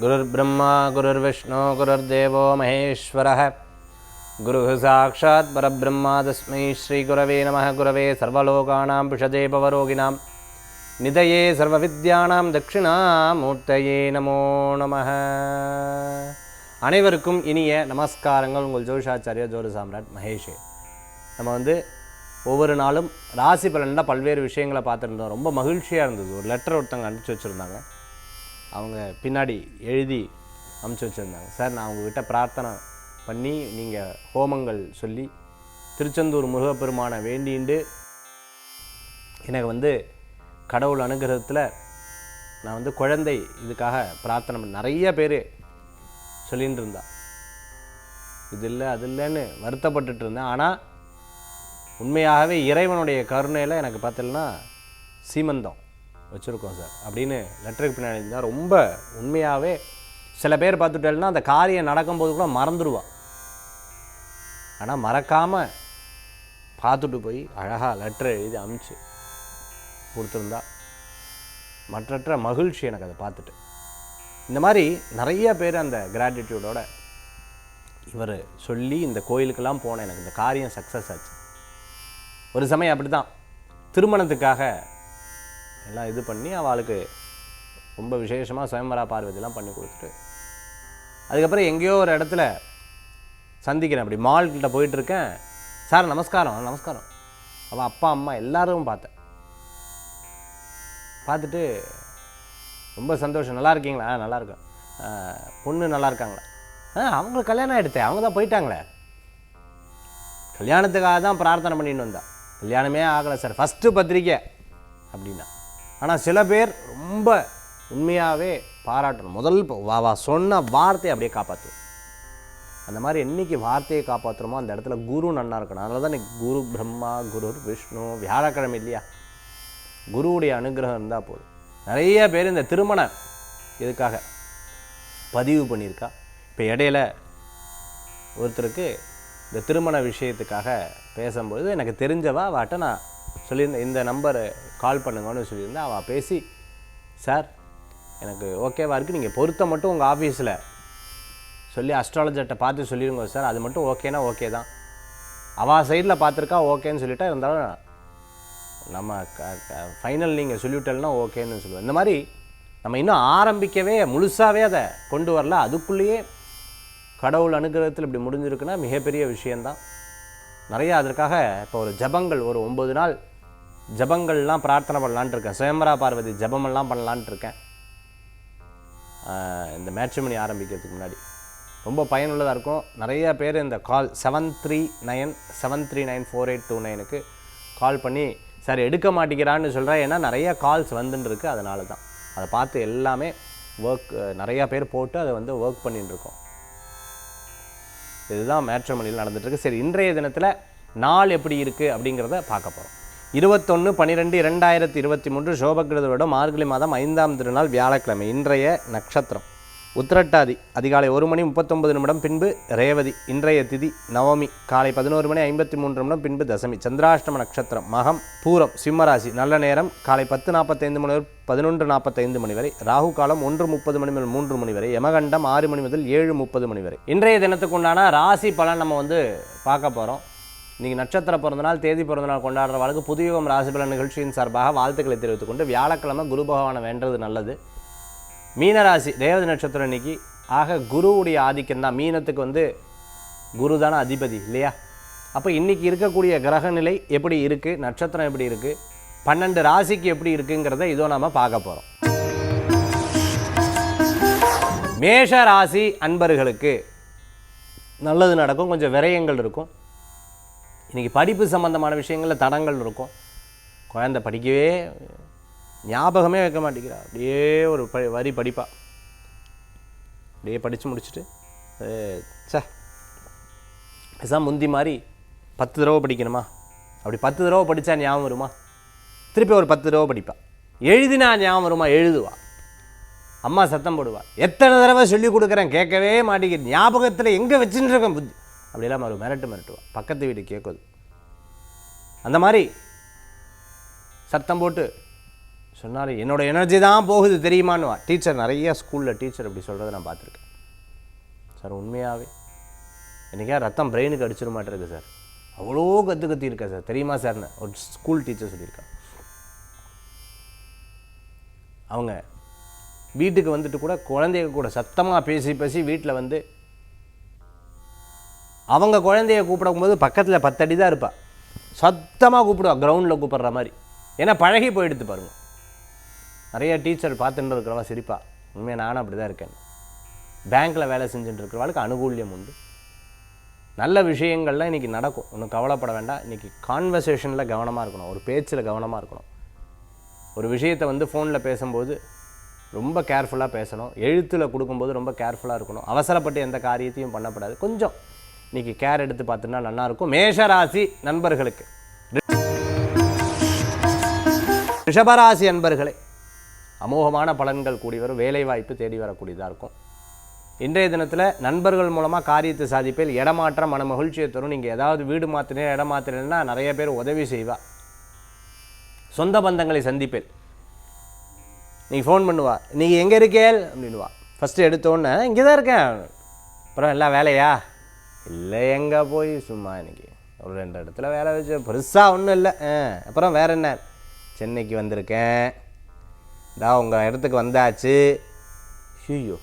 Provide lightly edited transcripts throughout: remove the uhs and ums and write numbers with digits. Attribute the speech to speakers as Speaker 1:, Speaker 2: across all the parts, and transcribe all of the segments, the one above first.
Speaker 1: गुरुर्ब्रह्मा गुरुर्विष्णु गुरुर्देवो महेश्वरः गुरुः साक्षात् परब्रह्मा तस्मै श्रीगुरवे नमः। गुरवे सर्वलोकानां विषजे भवरोगिणां निधये सर्वविद्यानां दक्षिणामूर्तये நமோ நமः। அனைவருக்கும் இனிய நமஸ்காரங்கள். உங்கள் ஜோதிஷாச்சாரியா ஜோதி சாம்ராட் மகேஷே. நம்ம ஒவ்வொரு நாளும் ராசி பலனில் பல்வேறு விஷயங்களை பார்த்துருந்தோம். ரொம்ப மகிழ்ச்சியாக இருந்தது. ஒரு லெட்டர் ஒருத்தவங்க அனுப்பிச்சி வச்சுருந்தாங்க. அவங்க பின்னாடி எழுதி அனுப்பிச்சி வச்சுருந்தாங்க. சார், நான் உங்ககிட்ட பிரார்த்தனை பண்ணி நீங்கள் ஹோமங்கள் சொல்லி திருச்செந்தூர் முருகப்பெருமானை வேண்டிண்டு எனக்கு கடவுள் அனுகிரகத்தில் நான் குழந்தை இதுக்காக பிரார்த்தனை பண்ண நிறைய பேர் சொல்லிகிட்டு இருந்தா. இது இல்லை அது இல்லைன்னு வருத்தப்பட்டுட்டு இருந்தேன். ஆனால் உண்மையாகவே இறைவனுடைய கருணையில் எனக்கு பார்த்தீங்கன்னா சீமந்தம் வச்சுருக்கோம் சார் அப்படின்னு லெட்டருக்கு பின்னாடி இருந்தால் ரொம்ப உண்மையாகவே சில பேர் பார்த்துட்டேன்னா அந்த காரியம் நடக்கும்போது கூட மறந்துடுவா. ஆனால் மறக்காமல் பார்த்துட்டு போய் அழகாக லெட்டர் எழுதி அனுப்பிச்சு கொடுத்துருந்தா மற்றற்ற மகிழ்ச்சி எனக்கு அதை பார்த்துட்டு. இந்த மாதிரி நிறைய பேர் அந்த கிராட்டிடியூடோட இவர் சொல்லி இந்த கோயிலுக்கெல்லாம் போனேன். எனக்கு இந்த காரியம் சக்ஸஸ் ஆச்சு. ஒரு சமயம் அப்படி தான் திருமணத்துக்காக எல்லாம் இது பண்ணி அவளுக்கு ரொம்ப விசேஷமாக சுயம்பரா பார்வதிலாம் பண்ணி கொடுத்துட்டு அதுக்கப்புறம் எங்கேயோ ஒரு இடத்துல சந்திக்கிறேன். அப்படி மால்கிட்ட போயிட்டுருக்கேன். சார் நமஸ்காரம் நமஸ்காரம். அவள் அப்பா அம்மா எல்லாரும் பார்த்துட்டு ரொம்ப சந்தோஷம். நல்லா இருக்கீங்களா? நல்லா இருக்கேன். பொண்ணு நல்லா இருக்காங்களா? அவங்களுக்கு கல்யாணம் ஆகிடுத்தேன். அவங்க தான் போயிட்டாங்களே. கல்யாணத்துக்காக தான் பிரார்த்தனை பண்ணிட்டு வந்தா. கல்யாணமே ஆகலை சார், ஃபஸ்ட்டு பத்திரிக்கை அப்படின்னா. ஆனால் சில பேர் ரொம்ப உண்மையாகவே பாராட்டணும். முதல் வா சொன்ன வார்த்தையை அப்படியே காப்பாற்றுவோம். அந்த மாதிரி என்றைக்கு வார்த்தையை காப்பாற்றுறோமோ அந்த இடத்துல குரு நன்னா இருக்கணும். அதனால தான் இன்றைக்கி குரு பிரம்மா குரு விஷ்ணு, வியாழக்கிழமை இல்லையா, குருவுடைய அனுகிரகம் இருந்தால் போதும். நிறைய பேர் இந்த திருமண இதுக்காக பதிவு பண்ணியிருக்கா. இப்போ இடையில ஒருத்தருக்கு இந்த திருமண விஷயத்துக்காக பேசும்பொழுது எனக்கு தெரிஞ்சவா அவட்ட நான் சொல்லியிருந்தேன், இந்த நம்பரை கால் பண்ணுங்கன்னு சொல்லியிருந்தேன். அவள் பேசி, சார் எனக்கு ஓகேவா இருக்குது, நீங்கள் பொருத்தம் மட்டும் உங்கள் ஆஃபீஸில் சொல்லி அஸ்ட்ராலஜர்கிட்ட பார்த்து சொல்லிடுங்க சார், அது மட்டும் ஓகேனா ஓகே தான். அவள் சைடில் பார்த்துருக்கா ஓகேன்னு சொல்லிட்டா, இருந்தாலும் நம்ம ஃபைனல் நீங்கள் சொல்லிவிட்டேன்னா ஓகேன்னு சொல்லுவேன். இந்த மாதிரி நம்ம இன்னும் ஆரம்பிக்கவே முழுசாகவே அதை கொண்டு வரல. அதுக்குள்ளேயே கடவுள் அனுகிரகத்தில் இப்படி முடிஞ்சிருக்குன்னா மிகப்பெரிய விஷயந்தான். நிறையா அதற்காக இப்போ ஒரு ஜபங்கள் ஒரு 9 நாள் ஜபங்கள்லாம் பிரார்த்தனை பண்ணலான்ட்டு இருக்கேன். சுயம்பரா பார்வதி ஜபமெல்லாம் பண்ணலான்ட்டு இருக்கேன். இந்த மேட்ச்மணி ஆரம்பிக்கிறதுக்கு முன்னாடி ரொம்ப பயனுள்ளதாக இருக்கும். நிறைய பேர் இந்த கால் 7397394829க்கு கால் பண்ணி சார் எடுக்க மாட்டேங்கிறான்னு சொல்கிறேன். ஏன்னா நிறைய கால்ஸ் வந்துட்டுருக்கு. அதனால தான் அதை பார்த்து எல்லாமே ஒர்க் நிறையா பேர் போட்டு அதை ஒர்க் பண்ணிட்டு இருக்கோம். இதுதான் மேட்ரிமோனியில் நடந்துட்டுருக்கு. சரி, இன்றைய தினத்தில் நாள் எப்படி இருக்குது அப்படிங்கிறத பார்க்க போகிறோம். 21/12/2023 சோபகிருத மார்கழி மாதம் 5ஆம் திருநாள் வியாழக்கிழமை. இன்றைய நட்சத்திரம் உத்திரட்டாதி அதிகாலை 1:39 பின்பு ரேவதி. இன்றைய திதி நவமி காலை 11:53 பின்பு தசமி. சந்திராஷ்டம நட்சத்திரம் மகம் பூரம் சிம்மராசி. நல்ல நேரம் காலை 10:45 முதல் 11:45 வரை. ராகு காலம் 1:30 முதல் 3 வரை. யமகண்டம் 6 முதல் 7:30 வரை. இன்றைய தினத்துக்கு உண்டான ராசி பலன் நம்ம பார்க்க போகிறோம். இன்றைக்கி நட்சத்திர பிறந்தநாள் தேதி பிறந்தநாள் கொண்டாடுறவர்களுக்கு புதுயுகம் ராசி பலன் நிகழ்ச்சியின் சார்பாக வாழ்த்துக்களை தெரிவித்துக் கொண்டு வியாழக்கிழமை குரு பகவானை வேண்டது நல்லது. மீனராசி ரேவதி நட்சத்திரம் இன்னைக்கு. ஆக குருவுடைய ஆதிக்கம் தான். மீனத்துக்கு குரு தானே அதிபதி இல்லையா? அப்போ இன்றைக்கி இருக்கக்கூடிய கிரக நிலை எப்படி இருக்குது, நட்சத்திரம் எப்படி இருக்குது, 12 ராசிக்கு எப்படி இருக்குங்கிறத இதோ நாம் பார்க்க போகிறோம். மேஷ ராசி அன்பர்களுக்கு நல்லது நடக்கும். கொஞ்சம் விரயங்கள் இருக்கும். இன்றைக்கி படிப்பு சம்பந்தமான விஷயங்களில் தடங்கள் இருக்கும். குழந்தை படிக்கவே ஞாபகமே வைக்க மாட்டேங்கிறா. அப்படியே ஒரு வரி படிப்பா. அப்படியே படித்து முடிச்சுட்டு சார் முந்தி மாதிரி 10 தடவை படிக்கணுமா, அப்படி 10 தடவை படித்தா ஞாபகம் வருமா, திருப்பி ஒரு 10 தடவை படிப்பா. எழுதினா ஞாபகம் வருமா, எழுதுவா. அம்மா சத்தம் போடுவா, எத்தனை தடவை சொல்லி கொடுக்குறேன் கேட்கவே மாட்டேங்குது, ஞாபகத்தில் எங்கே வச்சுட்டு இருக்கேன் புத்தி, அப்படிலாம் ஒரு மிரட்டுவா. பக்கத்து வீடு கேட்குது. அந்த மாதிரி சத்தம் போட்டு சொன்னார், என்னோடய எனர்ஜி தான் போகுது தெரியுமான்னுவா. டீச்சர், நிறைய ஸ்கூலில் டீச்சர் அப்படி சொல்கிறத நான் பார்த்துருக்கேன் சார். உண்மையாகவே என்றைக்கா ரத்தம் பிரெயினுக்கு அடிச்சிட மாட்டேருக்கு சார், அவ்வளோ கற்றுக்கா சார் தெரியுமா சார்னு ஒரு ஸ்கூல் டீச்சர் சொல்லியிருக்காங்க. அவங்க வீட்டுக்கு வந்துட்டு கூட குழந்தைங்க கூட சத்தமாக பேசி பேசி வீட்டில் வந்து அவங்க குழந்தைய கூப்பிடும்போது பக்கத்தில் 10 அடி தான் இருப்பாள், சத்தமாக கூப்பிடுவா, கிரவுண்டில் கூப்பிட்ற மாதிரி. ஏன்னா பழகி போயிடுத்து பாருங்கள். நிறைய டீச்சர் பார்த்துட்டு இருக்கிறவா சிரிப்பா, உண்மையாக நானும் அப்படி தான் இருக்கேன். பேங்க்கில் வேலை செஞ்சுட்டு இருக்கிறவளுக்கு அனுகூல்யம் உண்டு. நல்ல விஷயங்கள்லாம் இன்றைக்கி நடக்கும், ஒன்றும் கவலைப்பட வேண்டாம். இன்றைக்கி கான்வர்சேஷனில் கவனமாக இருக்கணும், ஒரு பேச்சில் கவனமாக இருக்கணும். ஒரு விஷயத்தை வந்து ஃபோனில் பேசும்போது ரொம்ப கேர்ஃபுல்லாக பேசணும், எழுத்தில் கொடுக்கும்போது ரொம்ப கேர்ஃபுல்லாக இருக்கணும். அவசரப்பட்டு எந்த காரியத்தையும் பண்ணப்படாது. கொஞ்சம் இன்றைக்கி கேர் எடுத்து பார்த்துன்னா நல்லாயிருக்கும். மேஷராசி நண்பர்களுக்கு, ரிஷபராசி நண்பர்களே, அமோகமான பலன்கள் கூடி வரும். வேலைவாய்ப்பு தேடி வரக்கூடியதாக இருக்கும். இன்றைய தினத்தில் நண்பர்கள் மூலமாக காரியத்தை சாதிப்பில் இடமாற்றம் மன மகிழ்ச்சியை தரும். நீங்கள் ஏதாவது வீடு மாற்றினே இடம் மாற்றினேன்னா நிறைய பேர் உதவி செய்வா. சொந்த பந்தங்களை சந்திப்பேன். நீங்கள் ஃபோன் பண்ணுவா, நீங்கள் எங்கே இருக்கேள் அப்படின்வா. ஃபஸ்ட்டு எடுத்தோன்னே இங்கே தான் இருக்கேன். அப்புறம் எல்லாம் வேலையா? இல்லை, எங்கே போய் சும்மா இன்றைக்கி ஒரு 2 இடத்துல வேலை வச்சு பெருசாக ஒன்றும் இல்லை. அப்புறம் வேறு என்ன? சென்னைக்கு வந்திருக்கேன், உங்கள் இடத்துக்கு வந்தாச்சு. ஐயோ,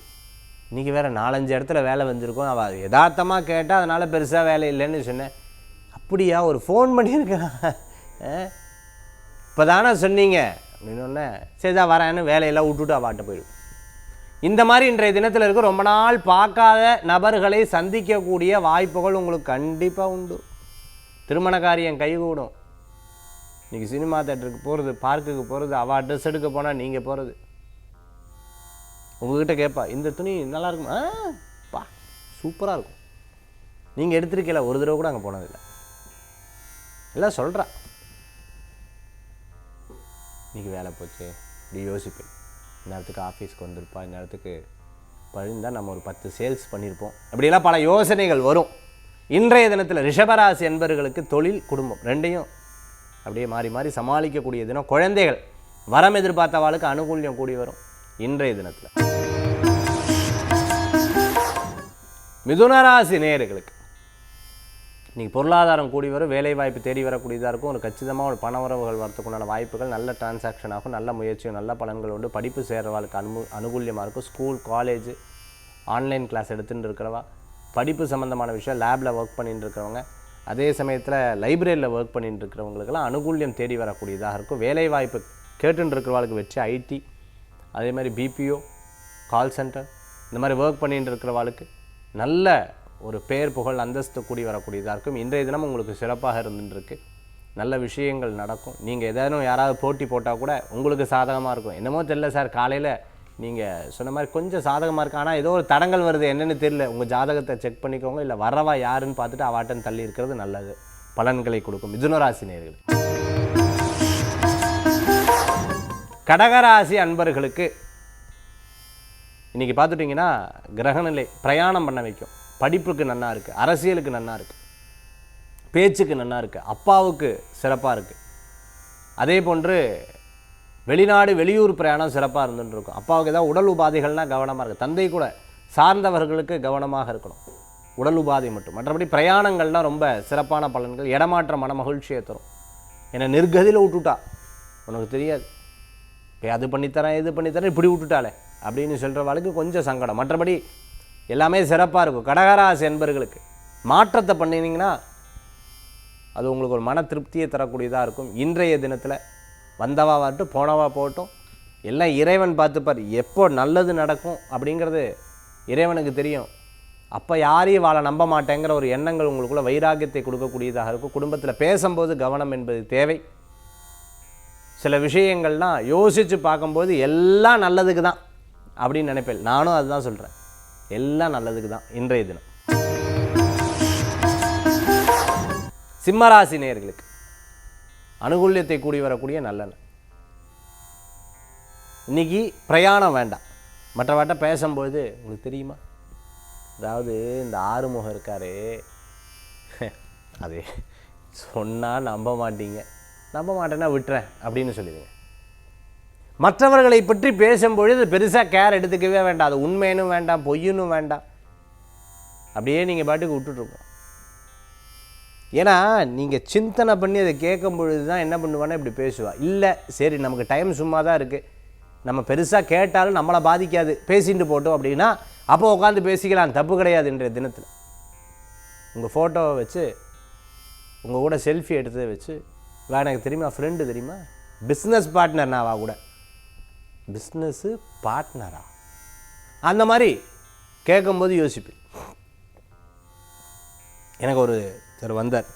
Speaker 1: இன்றைக்கி வேறு 4-5 இடத்துல வேலை வந்திருக்கோம். அவள் யதார்த்தமாக கேட்டால் அதனால் பெருசாக வேலை இல்லைன்னு சொன்னேன். அப்படியா, ஒரு ஃபோன் பண்ணியிருக்கேன், இப்போ தானே சொன்னீங்க அப்படின்னோடனே சரி தான் வரேன்னு வேலையெல்லாம் விட்டுட்டு அவாட்ட போயிடும். இந்த மாதிரி இன்றைய தினத்தில் இருக்க ரொம்ப நாள் பார்க்காத நபர்களை சந்திக்கக்கூடிய வாய்ப்புகள் உங்களுக்கு கண்டிப்பாக உண்டு. திருமண காரியம் கைகூடும். இன்றைக்கி சினிமா தேட்டருக்கு போகிறது, பார்க்குக்கு போகிறது, அவள் ட்ரெஸ் எடுக்க போனால் நீங்கள் போகிறது. உங்கள்கிட்ட கேட்பா, இந்த துணி நல்லா இருக்குமா? பா சூப்பராக இருக்கும். நீங்கள் எடுத்துருக்கல, ஒரு தடவை கூட அங்கே போனதில்லை. எல்லாம் சொல்கிறா. இன்றைக்கி வேலை போச்சு இப்படி யோசிப்பேன். இந்நேரத்துக்கு ஆஃபீஸ்க்கு வந்திருப்பா, இந்நேரத்துக்கு பழிந்தால் நம்ம ஒரு 10 சேல்ஸ் பண்ணியிருப்போம். அப்படியெல்லாம் பல யோசனைகள் வரும். இன்றைய தினத்தில் ரிஷபராசி என்பர்களுக்கு தொழில் குடும்பம் ரெண்டையும் அப்படியே மாறி மாறி சமாளிக்கக்கூடிய தினம். குழந்தைகள் வரம் எதிர்பார்த்தவாளுக்கு அனுகூல்யம் கூடி வரும் இன்றைய தினத்தில். மிதுனராசி நேயர்களுக்கு இன்றைக்கி பொருளாதாரம் கூடி வரும். வேலைவாய்ப்பு தேடி வரக்கூடியதாக இருக்கும். ஒரு கச்சிதமாக ஒரு பண வரவுகள் வரத்துக்குண்டான வாய்ப்புகள், நல்ல டிரான்சாக்ஷன் ஆகும், நல்ல முயற்சியும் நல்ல பலன்கள் உண்டு. படிப்பு சேர்றவாளுக்கு அனுகூல்யமாக இருக்கும். ஸ்கூல் காலேஜ் ஆன்லைன் கிளாஸ் எடுத்துகிட்டு இருக்கிறவா, படிப்பு சம்மந்தமான விஷயம் லேபில் ஒர்க் பண்ணிட்டு இருக்கிறவங்க, அதே சமயத்தில் லைப்ரரியில் ஒர்க் பண்ணிட்டு இருக்கிறவங்களுக்கெல்லாம் அனுகூல்யம் தேடி வரக்கூடியதாக இருக்கும். வேலைவாய்ப்பு கேட்டுன்னு இருக்கிறவாளுக்கு வெற்றி. ஐடி, அதே மாதிரி பிபிஓ, கால் சென்டர், இந்த மாதிரி ஒர்க் பண்ணிட்டு இருக்கிறவாளுக்கு நல்ல ஒரு பேர் புகழ் அந்தஸ்து கூடி வரக்கூடியதாக இருக்கும். இன்றைய தினம் உங்களுக்கு சிறப்பாக இருந்துருக்கு. நல்ல விஷயங்கள் நடக்கும். நீங்கள் ஏதாவது யாராவது போட்டி போட்டால் கூட உங்களுக்கு சாதகமாக இருக்கும். என்னமோ தெரியல சார், காலையில் நீங்கள் சொன்ன மாதிரி கொஞ்சம் சாதகமாக இருக்குது, ஆனால் ஏதோ ஒரு தடங்கள் வருது, என்னென்னு தெரியல. உங்கள் ஜாதகத்தை செக் பண்ணிக்கோங்க, இல்லை வரவா யாருன்னு பார்த்துட்டு அவாட்டன் தள்ளி இருக்கிறது நல்லது, பலன்களை கொடுக்கும். மிதுனராசி நேயர்கள். கடகராசி அன்பர்களுக்கு இன்றைக்கி பார்த்துட்டிங்கன்னா கிரகநிலை பிரயாணம் பண்ண வைக்கும். படிப்புக்கு நன்னா இருக்குது, அரசியலுக்கு நன்னா இருக்குது, பேச்சுக்கு நன்னா இருக்குது, அப்பாவுக்கு சிறப்பாக இருக்குது. அதே போன்று வெளிநாடு வெளியூர் பிரயாணம் சிறப்பாக இருந்துட்டு இருக்கும். அப்பாவுக்கு ஏதாவது உடல் உபாதைகள்னால் கவனமாக இருக்குது. தந்தை கூட சார்ந்தவர்களுக்கு கவனமாக இருக்கணும், உடல் உபாதை மட்டும். மற்றபடி பிரயாணங்கள்லாம் ரொம்ப சிறப்பான பலன்கள். இடமாற்ற மன மகிழ்ச்சியை தரும். என்னை நிர்கதியில் விட்டுட்டா, உனக்கு தெரியாது, இப்போ அது பண்ணித்தரேன் இது பண்ணித்தரேன் இப்படி விட்டுட்டாலே அப்படின்னு சொல்கிறவாளுக்கு கொஞ்சம் சங்கடம். மற்றபடி எல்லாமே சிறப்பாக இருக்கும். கடகராசி என்பர்களுக்கு மாற்றத்தை பண்ணினீங்கன்னா அது உங்களுக்கு ஒரு மன திருப்தியை தரக்கூடியதாக இருக்கும். இன்றைய தினத்தில் வந்தவா வரட்டும் போனவா போகட்டும், எல்லாம் இறைவன் பார்த்துப்பார். எப்போ நல்லது நடக்கும் அப்படிங்கிறது இறைவனுக்கு தெரியும். அப்போ யாரையும் வாழ நம்ப மாட்டேங்கிற ஒரு எண்ணங்கள் உங்களுக்குள்ள வைராக்கியத்தை கொடுக்கக்கூடியதாக இருக்கும். குடும்பத்தில் பேசும்போது கவனம் என்பது தேவை. சில விஷயங்கள்லாம் யோசித்து பார்க்கும்போது எல்லாம் நல்லதுக்கு தான் அப்படின்னு நினைப்பேன். நானும் அதுதான் சொல்கிறேன், எல்லாம் நல்லதுக்கு தான் இன்றைய தினம். சிம்மராசி நேயர்களுக்கு அனுகூல்யத்தை கூடி வரக்கூடிய நல்ல இன்னைக்கு பிரயாணம் வேண்டாம். மற்றவட்ட பேசும்போது உங்களுக்கு தெரியுமா, அதாவது இந்த ஆறுமுகம் இருக்காரு, அது சொன்னால் நம்ப மாட்டீங்க, நம்ப மாட்டேன்னா விட்டுறேன் அப்படின்னு சொல்லிடுங்க. மற்றவர்களை பற்றி பேசும்பொழுது பெருசாக கேர் எடுத்துக்கவே வேண்டாம். அது உண்மைனும் வேண்டாம், பொய்யனும் வேண்டாம், அப்படியே நீங்கள் பாட்டுக்கு விட்டுட்ருக்கோம். ஏன்னா நீங்கள் சிந்தனை பண்ணி அதை கேட்கும் பொழுது தான் என்ன பண்ணுவான்னா இப்படி பேசுவா. இல்லை சரி நமக்கு டைம் சும்மா தான் இருக்குது, நம்ம பெருசாக கேட்டாலும் நம்மளை பாதிக்காது, பேசிட்டு போட்டோம் அப்படின்னா அப்போ உட்காந்து பேசிக்கலாம், தப்பு கிடையாது. இன்றைய தினத்தில் உங்கள் ஃபோட்டோவை வச்சு உங்கள் கூட செல்ஃபி எடுத்ததை வச்சு எனக்கு தெரியுமா ஃப்ரெண்டு தெரியுமா, பிஸ்னஸ் பார்ட்னர் நாவா கூட, பிஸ்னஸ்ஸு பார்ட்னரா, அந்த மாதிரி கேட்கும்போது யோசிப்பேன். எனக்கு ஒருத்தர் வந்தார்,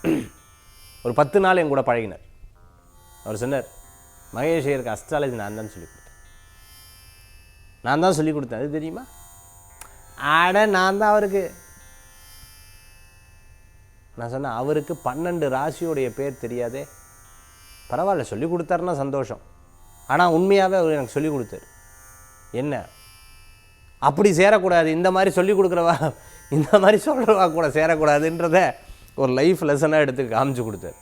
Speaker 1: ஒரு 10 நாள் என் கூட பழகினார். அவர் சொன்னார், மகேஷ் ஐயருக்கு அஸ்ட்ராலஜி நான் தான் சொல்லிக் கொடுத்தேன், நான் தான் சொல்லிக் கொடுத்தேன், அது தெரியுமா? ஆட நான் தான் அவருக்கு. நான் சொன்னேன், அவருக்கு 12 ராசியோடைய பேர் தெரியாதே. பரவாயில்ல, சொல்லிக் கொடுத்தாருன்னா சந்தோஷம். ஆனால் உண்மையாகவே அவர் எனக்கு சொல்லிக் கொடுத்தாரு. என்ன அப்படி சேரக்கூடாது, இந்த மாதிரி சொல்லிக் கொடுக்குறவா, இந்த மாதிரி சொல்கிறவா கூட சேரக்கூடாதுன்றத ஒரு லைஃப் லெசனாக எடுத்து காமிச்சு கொடுத்தாரு.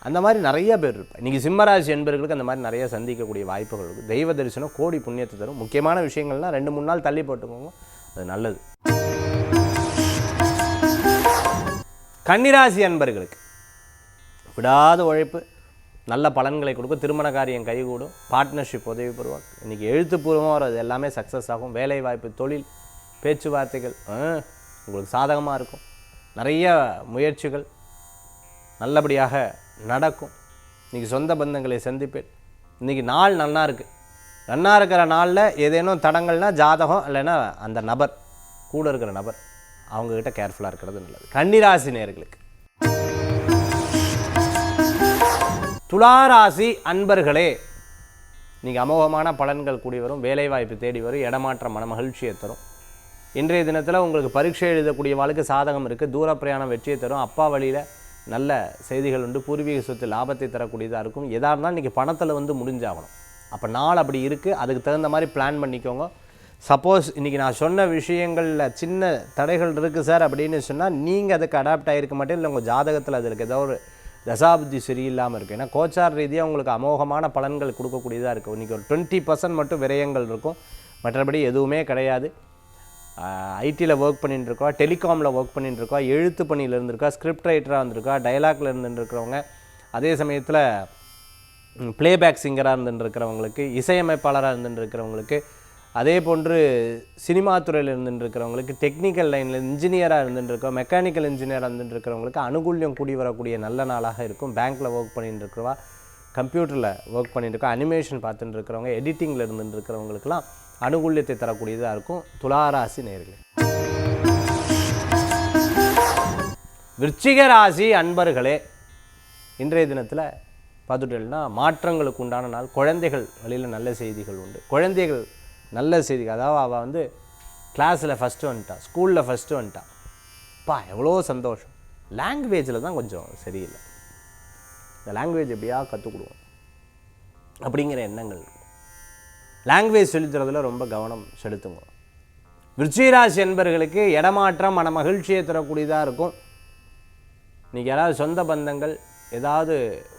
Speaker 1: அந்த மாதிரி நிறைய பேர் இருப்பேன். இன்றைக்கி சிம்மராசி என்பவர்களுக்கு அந்த மாதிரி நிறைய சந்திக்கக்கூடிய வாய்ப்புகள் இருக்குது. தெய்வ தரிசனம் கோடி புண்ணியத்தை தரும். முக்கியமான விஷயங்கள்னால் 2-3 நாள் தள்ளி போட்டுக்கோங்க, அது நல்லது. கன்னிராசி அன்பர்களுக்கு விடாத உழைப்பு நல்ல பலன்களை கொடுக்கும். திருமண காரியம் கைகூடும், பார்ட்னர்ஷிப் உதவி பெறுவாங்க. இன்றைக்கி எழுத்துப்பூர்வமாக வர்றது எல்லாமே சக்ஸஸ் ஆகும். வேலைவாய்ப்பு, தொழில், பேச்சுவார்த்தைகள் உங்களுக்கு சாதகமாக இருக்கும். நிறைய முயற்சிகள் நல்லபடியாக நடக்கும். இன்றைக்கி சொந்த பந்தங்களை சந்திப்பேன். இன்றைக்கி நாள் நல்லா இருக்குது. நல்லா இருக்கிற நாளில் ஏதேனும் தடங்கள்னால் ஜாதகம் இல்லைன்னா அந்த நபர் கூட இருக்கிற நபர் அவங்கக்கிட்ட கேர்ஃபுல்லாக இருக்கிறது நல்லது. கன்னிராசி நேயர்களுக்கு துளாராசி அன்பர்களே, நீங்கள் அமோகமான பலன்கள் கூடி வரும். வேலைவாய்ப்பு தேடி வரும். இடமாற்றம் மன மகிழ்ச்சியை தரும். இன்றைய தினத்தில் உங்களுக்கு பரீட்சை எழுதக்கூடிய வாழ்க்கை சாதகம் இருக்குது. தூர பிரயாணம் வெற்றியை தரும். அப்பா வழியில் நல்ல செய்திகள் உண்டு. பூர்வீக சொத்து லாபத்தை தரக்கூடியதாக இருக்கும். எதாக இருந்தாலும் இன்றைக்கி பணத்தில் முடிஞ்சாகணும். அப்போ நாள் அப்படி இருக்குது, அதுக்கு தகுந்த மாதிரி பிளான் பண்ணிக்கோங்க. சப்போஸ் இன்றைக்கி நான் சொன்ன விஷயங்களில் சின்ன தடைகள் இருக்குது சார் அப்படின்னு சொன்னால் நீங்கள் அதுக்கு அடாப்ட் ஆகிருக்க மாட்டேன், இல்லை உங்கள் ஜாதகத்தில் அது இருக்குது, ஏதோ ஒரு தசாபுத்தி சரியில்லாமல் இருக்குது. ஏன்னா கோச்சார் ரீதியாக உங்களுக்கு அமோகமான பலன்கள் கொடுக்கக்கூடியதாக இருக்குது. இன்றைக்கி ஒரு 20% மட்டும் விரயங்கள் இருக்கும், மற்றபடி எதுவுமே கிடையாது. ஐடியில் ஒர்க் பண்ணிட்டுருக்கா, டெலிகாமில் ஒர்க் பண்ணிட்டுருக்கா, எழுத்து பணியில் இருந்திருக்கா, ஸ்கிரிப்ட் ரைட்டராக இருந்திருக்கா, டைலாக்ல இருந்துருக்கிறவங்க, அதே சமயத்தில் ப்ளேபேக் சிங்கராக இருந்துருக்கிறவங்களுக்கு, இசையமைப்பாளராக இருந்துருக்கிறவங்களுக்கு, அதே போன்று சினிமா துறையில் இருந்துருக்கிறவங்களுக்கு, டெக்னிக்கல் லைனில் இன்ஜினியராக இருந்துருக்கோம், மெக்கானிக்கல் இன்ஜினியராக இருந்துருக்கிறவங்களுக்கு அனுகூல்யம் கூடி வரக்கூடிய நல்ல நாளாக இருக்கும். பேங்க்கில் ஒர்க் பண்ணிட்டு இருக்கிறவா, கம்ப்யூட்டரில் ஒர்க் பண்ணிட்டுருக்கோம், அனிமேஷன் பார்த்துட்டு இருக்கிறவங்க, எடிட்டிங்கில் இருந்துருக்கிறவங்களுக்கெல்லாம் அனுகூல்யத்தை தரக்கூடியதாக இருக்கும். துளாராசி நேயர்களே. விருச்சிக ராசி அன்பர்களே, இன்றைய தினத்தில் பார்த்துட்டேன்னா மாற்றங்களுக்கு உண்டான நாள். குழந்தைகள் வழியில் நல்ல செய்திகள் உண்டு. குழந்தைகள் நல்ல செய்திகள், அதாவது அவள் கிளாஸில் ஃபஸ்ட்டு வந்துட்டான், ஸ்கூலில் ஃபஸ்ட்டு வந்துட்டான், எவ்வளோ சந்தோஷம். லாங்குவேஜில் தான் கொஞ்சம் சரியில்லை, இந்த லாங்குவேஜ் எப்படியா கற்றுக் கொடுவோம் அப்படிங்கிற எண்ணங்கள் இருக்கும். லாங்குவேஜ் சொல்லித்தரதில் ரொம்ப கவனம் செலுத்துங்க. விருச்சிகராசி என்பவர்களுக்கு இடமாற்றம் மன மகிழ்ச்சியை தரக்கூடியதாக இருக்கும். இன்றைக்கி யாராவது சொந்த பந்தங்கள் ஏதாவது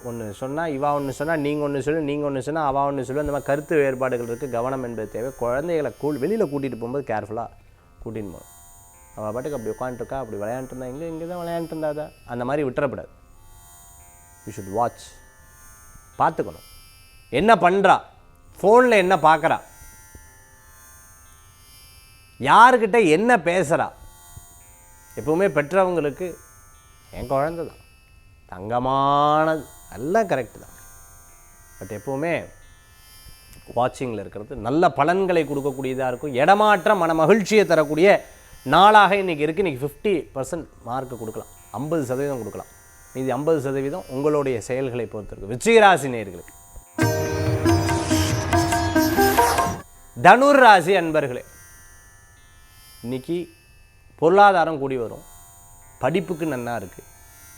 Speaker 1: ஒன்று சொன்னால், இவா ஒன்று சொன்னால் நீங்கள் ஒன்று சொல்லு, நீங்கள் ஒன்று சொன்னால் அவள் ஒன்று சொல்லு, அந்த மாதிரி கருத்து வேறுபாடுகள் இருக்குது. கவனம் என்பது தேவை. குழந்தைகளை வெளியில் கூட்டிகிட்டு போகும்போது கேர்ஃபுல்லாக கூட்டின்னு போகணும். அவள் பாட்டுக்கு அப்படி உட்காந்துருக்கா, அப்படி விளையாண்டுருந்தா, இங்கே தான் விளையாண்டுருந்தாதா, அந்த மாதிரி விட்டுறப்படாது. யூ ஷுட் வாட்ச், பார்த்துக்கணும் என்ன பண்ணுறா, ஃபோனில் என்ன பார்க்குறா, யாருக்கிட்ட என்ன பேசுகிறா. எப்பவுமே பெற்றவங்களுக்கு என் குழந்தை தான் தங்கமானது, எல்லாம் கரெக்டு தான், பட் எப்போவுமே வாட்சிங்கில் இருக்கிறது நல்ல பலன்களை கொடுக்கக்கூடியதாக இருக்கும். இடமாற்றம் மன மகிழ்ச்சியை தரக்கூடிய நாளாக இன்றைக்கி இருக்குது. இன்றைக்கி 50% மார்க்கு கொடுக்கலாம், 50% கொடுக்கலாம். மீதி 50% உங்களுடைய செயல்களை பொறுத்திருக்கு. விருச்சிகராசி நேயர்களுக்கு. தனுர் ராசி அன்பர்களே, இன்றைக்கி பொருளாதாரம் கூடி வரும். படிப்புக்கு நன்னா இருக்குது.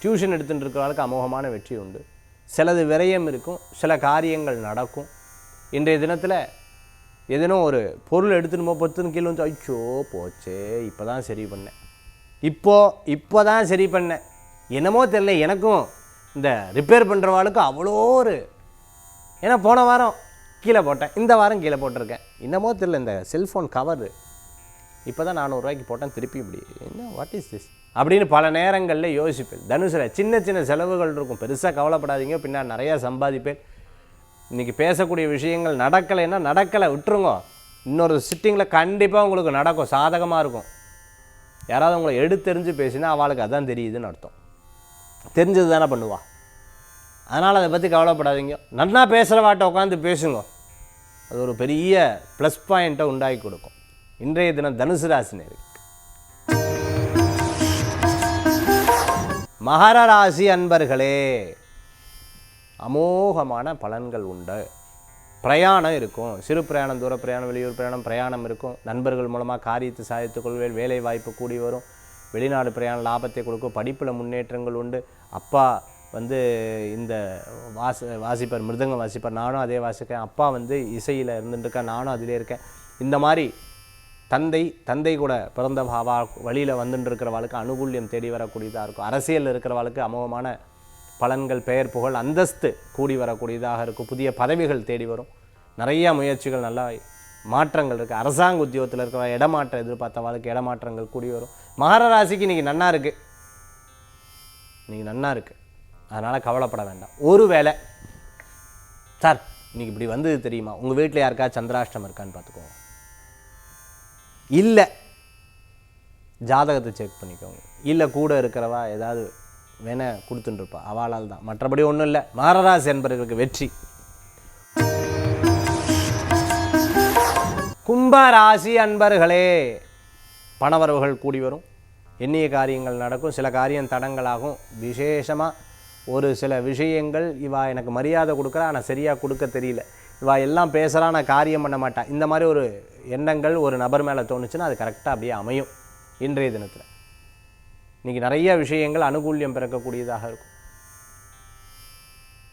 Speaker 1: டியூஷன் எடுத்துகிட்டு இருக்கிறவங்களுக்கு அமோகமான வெற்றி உண்டு. சிலது விரயம் இருக்கும், சில காரியங்கள் நடக்கும். இன்றைய தினத்தில் எதனும் ஒரு பொருள் எடுத்துன்னு பொறுத்துன்னு கீழே வந்து ஐயோ போச்சே, இப்போ தான் சரி பண்ணேன், இப்போ தான் சரி பண்ணேன், என்னமோ தெரியல, எனக்கும் இந்த ரிப்பேர் பண்ணுறவாளுக்கும் அவ்வளோ ஒரு ஏன்னா போன வாரம் கீழே போட்டேன், இந்த வாரம் கீழே போட்டிருக்கேன், என்னமோ தெரியல இந்த செல்ஃபோன் கவர் இப்போ தான் 400 ரூபாய்க்கு போட்டேன், திருப்பி இப்படி என்ன வாட் இஸ் திஸ் அப்படின்னு பல நேரங்களில் யோசிப்பேன். தனுசில் சின்ன சின்ன செலவுகள் இருக்கும், பெருசாக கவலைப்படாதீங்க, பின்னால் நிறையா சம்பாதிப்பேன். இன்றைக்கி பேசக்கூடிய விஷயங்கள் நடக்கலைன்னா நடக்கலை விட்டுருங்க, இன்னொரு சிட்டிங்கில் கண்டிப்பாக உங்களுக்கு நடக்கும், சாதகமாக இருக்கும். யாராவது உங்களை எடுத்தெறிஞ்சு பேசினா அவளுக்கு அதான் தெரியுதுன்னு அர்த்தம், தெரிஞ்சது தானே பண்ணுவா. அதனால் அதை பற்றி கவலைப்படாதீங்க, நல்லா பேசுகிறவாட்ட உட்காந்து பேசுங்க, அது ஒரு பெரிய ப்ளஸ் பாயிண்ட்டை உண்டாக்கி கொடுக்கும். இன்றைய தினம் தனுசு ராசினருக்கு மகர ராசி அன்பர்களே, அமோகமான பலன்கள் உண்டு. பிரயாணம் இருக்கும், சிறு பிரயாணம், தூர பிரயாணம், வெளியூர் பிரயாணம் இருக்கும். நண்பர்கள் மூலமாக காரியத்தை சாதித்துக் கொள்வேன், வேலை வாய்ப்பு கூடி வரும். வெளிநாடு பிரயாணம் லாபத்தை கொடுக்கும். படிப்பில் முன்னேற்றங்கள் உண்டு. அப்பா வந்து இந்த வாசிப்பார், மிருதங்கம் வாசிப்பார், நானும் அதே வாசிக்கிறேன். அப்பா வந்து இசையில் இருந்துட்டுருக்கேன், நானும் அதிலே இருக்கேன். இந்த மாதிரி தந்தை கூட பிறந்த வழியில் வந்துட்டுருக்கிறவாளுக்கு அனுகூல்யம் தேடி வரக்கூடியதாக இருக்கும். அரசியலில் இருக்கிறவாளுக்கு அமோகமான பலன்கள், பெயர் புகழ் அந்தஸ்து கூடி வரக்கூடியதாக இருக்கும். புதிய பதவிகள் தேடி வரும். நிறையா முயற்சிகள், நல்ல மாற்றங்கள் இருக்குது. அரசாங்க உத்தியோகத்தில் இருக்கிற இடமாற்றம் எதிர்பார்த்தவாளுக்கு இடமாற்றங்கள் கூடி வரும். மகர ராசிக்கு இன்றைக்கி நன்னா இருக்குது, இன்றைக்கி நன்னா இருக்குது, அதனால் கவலைப்பட வேண்டாம். ஒரு வேளை சார் இன்றைக்கி இப்படி வந்தது தெரியுமா, உங்கள் வீட்டில் யாருக்கா சந்திராஷ்டம் இருக்கான்னு பார்த்துக்கோங்க, இல்லை ஜாதகத்தை செக் பண்ணிக்கோங்க, இல்லை கூட இருக்கிறவா ஏதாவது வேணா கொடுத்துட்டுருப்பா, அவளால் தான், மற்றபடி ஒன்றும் இல்லை. மகராசி என்பவர்களுக்கு வெற்றி. கும்பராசி அன்பர்களே, பணவரவுகள் கூடி வரும், எண்ணிய காரியங்கள் நடக்கும், சில காரியம் தடங்களாகும். விசேஷமாக ஒரு சில விஷயங்கள் இவா எனக்கு மரியாதை கொடுக்குறா ஆனால் சரியாக கொடுக்க தெரியல, இவா எல்லாம் பேசுகிறா நான் காரியம் பண்ண மாட்டேன், இந்த மாதிரி ஒரு எண்ணங்கள் ஒரு நபர் மேலே தோணுச்சுன்னா அது கரெக்டாக அப்படியே அமையும். இன்றைய தினத்தில் இன்றைக்கி நிறைய விஷயங்கள் அனுகூல்யம் பிறக்கக்கூடியதாக இருக்கும்.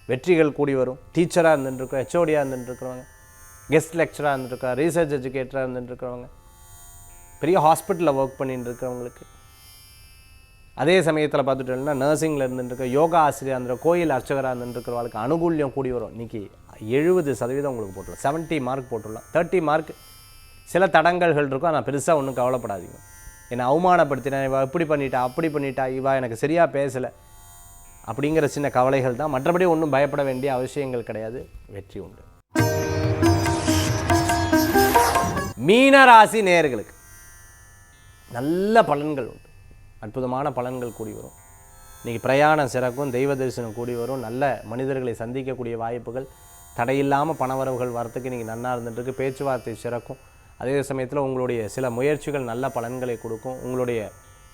Speaker 1: வெற்றிகள் கூடி வரும். டீச்சராக இருந்துட்டுருக்கோம், ஹெச்ஓடியாக இருந்துட்டுருக்கிறவங்க, கெஸ்ட் லெக்சராக இருந்துட்டுருக்கா, ரீசர்ச் எஜுகேட்டராக இருந்துட்டுருக்கிறவங்க, பெரிய ஹாஸ்பிட்டலில் ஒர்க் பண்ணிட்டு இருக்கிறவங்களுக்கு, அதே சமயத்தில் பார்த்துட்டோம்னா நர்சிங்கில் இருந்துட்டுருக்க, யோகா ஆசிரியர் இருந்துட்டு, கோயில் அர்ச்சகராக இருந்துட்டுருக்கிறவங்களுக்கு அனுகூல்யம் கூடி வரும். இன்றைக்கி 70% உங்களுக்கு போட்டுடலாம், 70 மார்க் போட்டுடலாம். 30 மார்க் சில தடங்கல்கள் இருக்கும், ஆனால் பெருசாக ஒன்றும் கவலைப்படாதீங்க. என்னை அவமானப்படுத்தினா, இவா இப்படி பண்ணிட்டா அப்படி பண்ணிட்டா, இவா எனக்கு சரியாக பேசலை அப்படிங்கிற சின்ன கவலைகள் தான், மற்றபடி ஒன்றும் பயப்பட வேண்டிய அவசியங்கள் கிடையாது. வெற்றி உண்டு. மீனராசி நேயர்களுக்கு நல்ல பலன்கள் உண்டு, அற்புதமான பலன்கள் கூடி வரும். இன்றைக்கி பிரயாணம் சிறக்கும், தெய்வ தரிசனம் கூடி வரும், நல்ல மனிதர்களை சந்திக்கக்கூடிய வாய்ப்புகள், தடையில்லாமல் பணவரவுகள் வரத்துக்கு இன்றைக்கி நன்னா இருந்துகிட்ருக்கு. பேச்சுவார்த்தை சிறக்கும். அதே சமயத்தில் உங்களுடைய சில முயற்சிகள் நல்ல பலன்களை கொடுக்கும். உங்களுடைய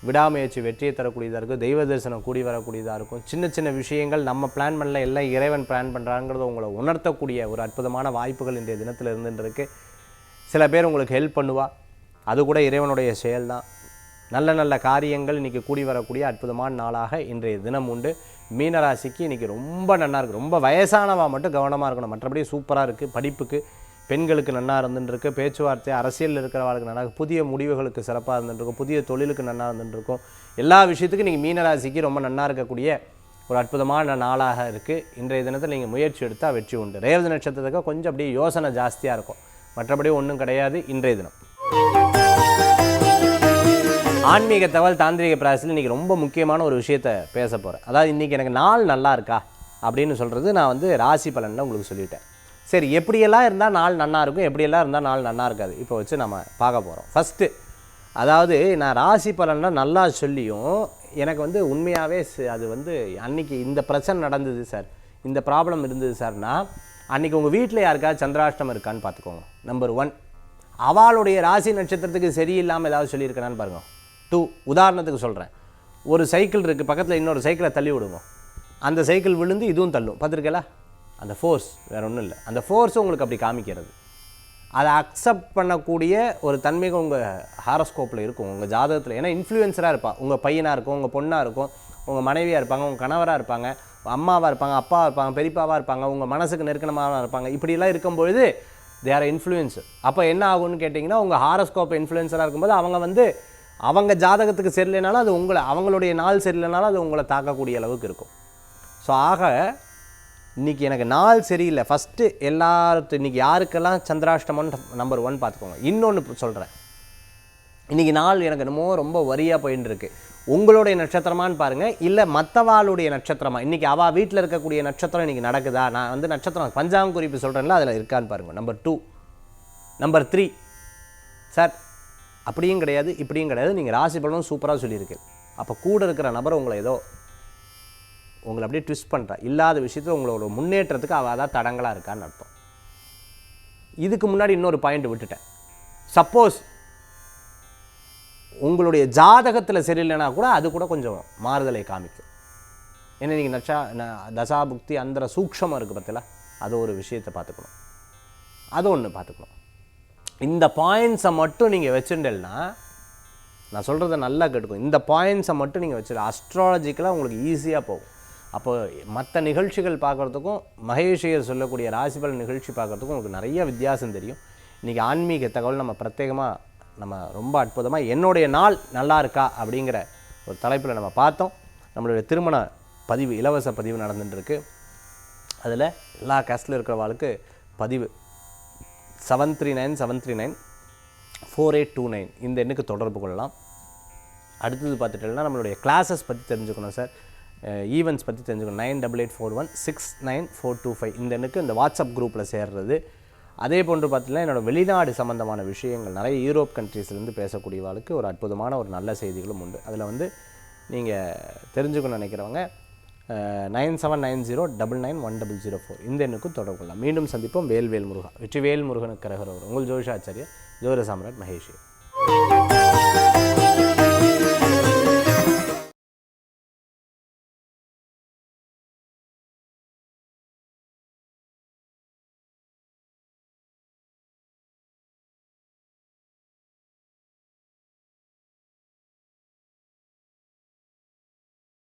Speaker 1: விடாமுயற்சி வெற்றியை தரக்கூடியதாக இருக்கும். தெய்வ தரிசனம் கூடி வரக்கூடியதாக இருக்கும். சின்ன சின்ன விஷயங்கள் நம்ம பிளான் பண்ணல, எல்லாம் இறைவன் பிளான் பண்ணுறாங்கிறத உங்களை உணர்த்தக்கூடிய ஒரு அற்புதமான வாய்ப்புகள் இன்றைய தினத்தில் இருந்துருக்கு. சில பேர் உங்களுக்கு ஹெல்ப் பண்ணுவா, அது கூட இறைவனுடைய செயல்தான். நல்ல நல்ல காரியங்கள் இன்றைக்கி கூடி வரக்கூடிய அற்புதமான நாளாக இன்றைய தினம் உண்டு. மீனராசிக்கு இன்றைக்கி ரொம்ப நல்லா இருக்குது. ரொம்ப வயசானவா மட்டும் கவனமாக இருக்கணும், மற்றபடி சூப்பராக இருக்குது. படிப்புக்கு பெண்களுக்கு நல்லா இருந்துட்டுருக்கு. பேச்சுவார்த்தை அரசியலில் இருக்கிறவர்களுக்கு நல்லா, புதிய முடிவுகளுக்கு சிறப்பாக இருந்துட்டுருக்கும். புதிய தொழிலுக்கு நல்லா இருந்துட்டுருக்கும். எல்லா விஷயத்துக்கும் நீங்கள் மீனராசிக்கு ரொம்ப நல்லா இருக்கக்கூடிய ஒரு அற்புதமான நாளாக இருக்குது. இன்றைய தினத்தில் நீங்கள் முயற்சி எடுத்தால் வெற்றி உண்டு. ரேவதி நட்சத்திரத்துக்கு கொஞ்சம் அப்படியே யோசனை ஜாஸ்தியாக இருக்கும், மற்றபடி ஒன்றும் கிடையாது. இன்றைய தினம் ஆன்மீக தகவல் தாந்திரிக பிராயசத்தில் இன்றைக்கி ரொம்ப முக்கியமான ஒரு விஷயத்தை பேச போகிறேன். அதாவது இன்றைக்கி எனக்கு நாள் நல்லா இருக்கா அப்படின்னு சொல்கிறது நான் வந்து ராசி பலனில் உங்களுக்கு சொல்லிட்டேன். சரி, எப்படியெல்லாம் இருந்தால் நாள் நல்லா இருக்கும், எப்படியெல்லாம் இருந்தால் நாள் நல்லா இருக்காது, இப்போ வச்சு நம்ம பார்க்க போகிறோம். ஃபஸ்ட்டு, அதாவது நான் ராசி பலனில் நல்லா சொல்லியும் எனக்கு வந்து உண்மையாகவே அது வந்து அன்றைக்கி இந்த பிரச்சனை நடந்தது சார், இந்த ப்ராப்ளம் இருந்தது சார்னா, அன்றைக்கி உங்கள் வீட்டில் யாருக்காவது சந்திராஷ்டம் இருக்கான்னு பார்த்துக்கோங்க. நம்பர் 1, அவளுடைய ராசி நட்சத்திரத்துக்கு சரியில்லாமல் ஏதாவது சொல்லியிருக்கேனான்னு பாருங்கள். 2, உதாரணத்துக்கு சொல்கிறேன், ஒரு சைக்கிள் இருக்குது, பக்கத்தில் இன்னொரு சைக்கிளை தள்ளி விடுங்க, அந்த சைக்கிள் விழுந்து இதுவும் தள்ளும், பார்த்துருக்கல? அந்த ஃபோர்ஸ் வேறு ஒன்றும் இல்லை, அந்த ஃபோர்ஸும் உங்களுக்கு அப்படி காமிக்கிறது. அதை அக்செப்ட் பண்ணக்கூடிய ஒரு தன்மைகள் உங்கள் ஹாரோஸ்கோப்பில் இருக்கும், உங்கள் ஜாதகத்தில். ஏன்னா இன்ஃப்ளூயன்ஸராக இருப்பாள், உங்கள் பையனாக இருக்கும், உங்கள் பொண்ணாக இருக்கும், உங்கள் மனைவியாக இருப்பாங்க, உங்கள் கணவராக இருப்பாங்க, அம்மாவாக இருப்பாங்க, அப்பாவாக இருப்பாங்க, பெரியப்பாவாக இருப்பாங்க, உங்கள் மனசுக்கு நெருக்கமாக இருப்பாங்க. இப்படிலாம் இருக்கும்பொழுது தே ஆர் இன்ஃப்ளூயன்ஸு. அப்போ என்ன ஆகும்னு கேட்டிங்கன்னா, உங்கள் ஹாரோஸ்கோப் இன்ஃப்ளூயன்ஸராக இருக்கும்போது அவங்க வந்து அவங்க ஜாதகத்துக்கு சரியில்லைனாலும் அது அவங்களுடைய நாள் சரியில்லைனாலும் அது உங்களை தாக்கக்கூடிய அளவுக்கு இருக்கும். ஸோ ஆக இன்றைக்கி எனக்கு நாள் சரியில்லை. ஃபஸ்ட்டு இன்றைக்கி யாருக்கெல்லாம் சந்திராஷ்டமம்னு நம்பர் 1 பார்த்துக்கோங்க. இன்னொன்று சொல்கிறேன், இன்றைக்கி நாள் எனக்கு என்னமோ ரொம்ப வரியாக போயின்னு இருக்கு. உங்களுடைய நட்சத்திரமானு பாருங்கள், இல்லை மற்றவாளுடைய நட்சத்திரமா, இன்றைக்கி அவள் வீட்டில் இருக்கக்கூடிய நட்சத்திரம் இன்றைக்கி நடக்குதா, நான் வந்து நட்சத்திரம் பஞ்சாங்க குறிப்பு சொல்கிறேன்ல அதில் இருக்கான்னு பாருங்கள். நம்பர் 2. நம்பர் 3, சார் அப்படியும் கிடையாது இப்படியும் கிடையாது, நீங்கள் ராசி பலனும் சூப்பராக சொல்லியிருக்கு. அப்போ கூட இருக்கிற நபர் உங்களை அப்படியே ட்விஸ்ட் பண்ணுறா, இல்லாத விஷயத்தில் உங்களோட முன்னேற்றத்துக்கு அவள் தான் தடங்களாக இருக்கான்னு அர்த்தம். இதுக்கு முன்னாடி இன்னொரு பாயிண்ட் விட்டுட்டேன். சப்போஸ் உங்களுடைய ஜாதகத்தில் சரியில்லைனா கூட அது கூட கொஞ்சம் மாறுதலை காமிக்கும். ஏன்னா நீங்கள் தசாபுக்தி அந்த சூக்ஷமாக இருக்குது பார்த்தீங்களா, அது ஒரு விஷயத்தை பார்த்துக்கணும். அது ஒன்று பார்த்துக்கணும். இந்த பாயிண்ட்ஸை மட்டும் நீங்கள் வச்சுட்டேன்னா, நான் சொல்கிறத நல்லா கேட்டுக்கணும், இந்த பாயிண்ட்ஸை மட்டும் நீங்கள் வச்சுட்டு அஸ்ட்ராலஜிக்கலாக உங்களுக்கு ஈஸியாக போகும். அப்போ மற்ற நிகழ்ச்சிகள் பார்க்குறதுக்கும் மகேஷியர் சொல்லக்கூடிய ராசிபலன் நிகழ்ச்சி பார்க்குறதுக்கும் உங்களுக்கு நிறைய வித்தியாசம் தெரியும். இன்றைக்கி ஆன்மீக தகவல் நம்ம பிரத்யேகமாக நம்ம ரொம்ப அற்புதமாக என்னுடைய நாள் நல்லா இருக்கா அப்படிங்கிற ஒரு தலைப்பில் நம்ம பார்த்தோம். நம்மளுடைய திருமண பதிவு, இலவச பதிவு நடந்துட்டுருக்கு. அதில் எல்லா கேஸ்டில் இருக்கிறவாளுக்கு பதிவு 7397394829 இந்த எண்ணுக்கு தொடர்பு கொள்ளலாம். அடுத்தது பார்த்துட்டோம்னா நம்மளுடைய கிளாஸஸ் பற்றி தெரிஞ்சுக்கணும் சார், ஈவெண்ட்ஸ் பற்றி தெரிஞ்சுக்கணும். 9841694225 இந்த எண்ணுக்கு இந்த வாட்ஸ்அப் குரூப்பில் சேர்றது. அதே போன்று பார்த்தீங்கன்னா என்னோடய வெளிநாடு சம்மந்தமான விஷயங்கள் நிறைய யூரோப் கண்ட்ரீஸ்லேருந்து பேசக்கூடியவாளுக்கு ஒரு அற்புதமான ஒரு நல்ல செய்திகளும் உண்டு. அதில் வந்து நீங்கள் தெரிஞ்சுக்கணும்னு நினைக்கிறவங்க 9790991004 இந்த எண்ணுக்கும் தொடர்பு கொள்ளலாம். மீண்டும் சந்திப்போம். வேல்வேல் முருகா, வெற்றிவேல் முருகனுக்கு கரகரோவர். உங்கள் ஜோதிஷாச்சாரியர் ஜோதிட சாம்ராட் மகேஷ்.